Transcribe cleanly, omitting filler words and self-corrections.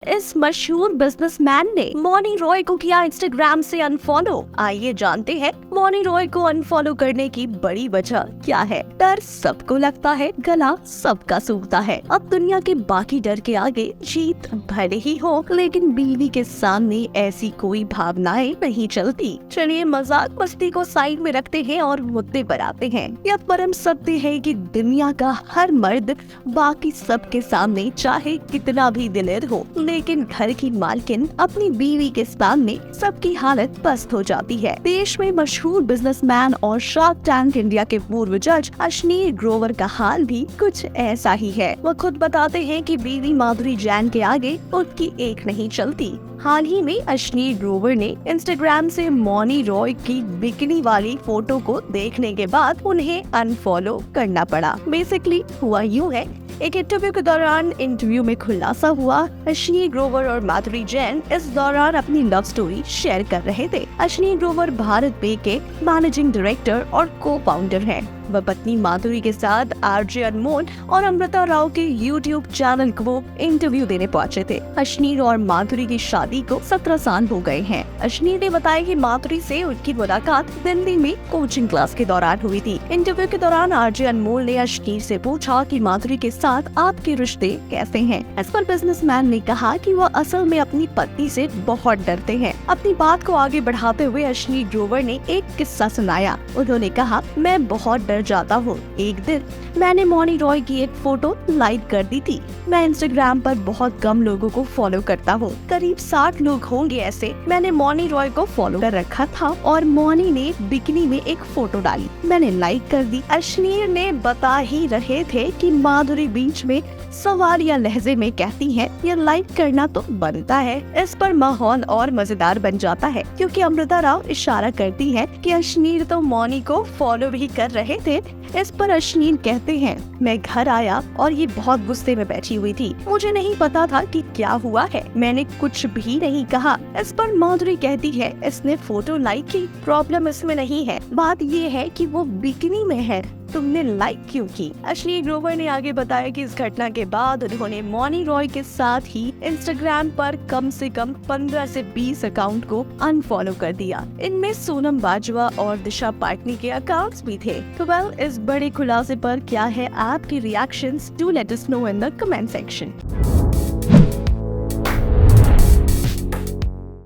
इस मशहूर बिजनेसमैन ने मौनी रॉय को किया इंस्टाग्राम से अनफॉलो। आइए जानते हैं मौनी रॉय को अनफॉलो करने की बड़ी वजह क्या है। डर सबको लगता है, गला सबका सूखता है। अब दुनिया के बाकी डर के आगे जीत भले ही हो, लेकिन बीवी के सामने ऐसी कोई भावनाएं नहीं चलती। चलिए मजाक मस्ती को साइड में रखते हैं और मुद्दे पर आते हैं। यह परम सत्य है कि दुनिया का हर मर्द बाकी सबके सामने चाहे कितना भी दिलेर हो, लेकिन घर की मालकिन अपनी बीवी के सामने सबकी हालत पस्त हो जाती है। देश में मशहूर बिजनेसमैन और शार्क टैंक इंडिया के पूर्व जज अश्नीर ग्रोवर का हाल भी कुछ ऐसा ही है। वो खुद बताते हैं कि बीवी माधुरी जैन के आगे उनकी एक नहीं चलती। हाल ही में अश्नीर ग्रोवर ने इंस्टाग्राम से मौनी रॉय की बिकनी वाली फोटो को देखने के बाद उन्हें अनफॉलो करना पड़ा। बेसिकली हुआ यूँ है, एक इंटरव्यू के दौरान इंटरव्यू में खुलासा हुआ अश्नीर ग्रोवर और माधुरी जैन इस दौरान अपनी लव स्टोरी शेयर कर रहे थे। अश्नीर ग्रोवर भारत पे के मैनेजिंग डायरेक्टर और को फाउंडर हैं। वह पत्नी माधुरी के साथ आरजे अनमोल और अमृता राव के यूट्यूब चैनल को इंटरव्यू देने पहुंचे थे। अश्नीर और माधुरी की शादी को 17 साल हो गए हैं। अश्नीर ने बताया कि माधुरी से उनकी मुलाकात दिल्ली में कोचिंग क्लास के दौरान हुई थी। इंटरव्यू के दौरान आरजे अनमोल ने अश्नीर से पूछा कि माधुरी के साथ आपके रिश्ते कैसे हैं। इस पर बिजनेसमैन ने कहा कि वह असल में अपनी पत्नी से बहुत डरते हैं। अपनी बात को आगे बढ़ाते हुए अश्नीर ग्रोवर ने एक किस्सा सुनाया। उन्होंने कहा, मैं बहुत डर जाता हूँ। एक दिन मैंने मौनी रॉय की एक फोटो लाइक कर दी थी। मैं इंस्टाग्राम पर बहुत कम लोगों को फॉलो करता हूँ, करीब 60 लोग होंगे ऐसे। मैंने मौनी रॉय को फॉलो कर रखा था और मौनी ने बिकनी में एक फोटो डाली, मैंने लाइक कर दी। अश्नीर ने बता ही रहे थे कि माधुरी बीच में सवालिया लहजे में कहती है, ये लाइक करना तो बनता है। इस पर माहौल और मजेदार बन जाता है, क्योंकि अमृता राव इशारा करती है कि अश्नीर तो मौनी को फॉलो भी कर रहे थे। इस पर अश्नीर कहते हैं, मैं घर आया और ये बहुत गुस्से में बैठी हुई थी, मुझे नहीं पता था कि क्या हुआ है, मैंने कुछ भी नहीं कहा। इस पर माधुरी कहती है, इसने फोटो लाइक की, प्रॉब्लम इसमें नहीं है, बात ये है कि वो बिकनी में है, तुमने लाइक क्यों की। अश्नीर ग्रोवर ने आगे बताया कि इस घटना के बाद उन्होंने मौनी रॉय के साथ ही इंस्टाग्राम पर कम से कम 15 से 20 अकाउंट को अनफॉलो कर दिया। इनमें सोनम बाजवा और दिशा पाटनी के अकाउंट्स भी थे। तो इस बड़े खुलासे पर क्या है आपकी reactions? Do let us know in the comment section.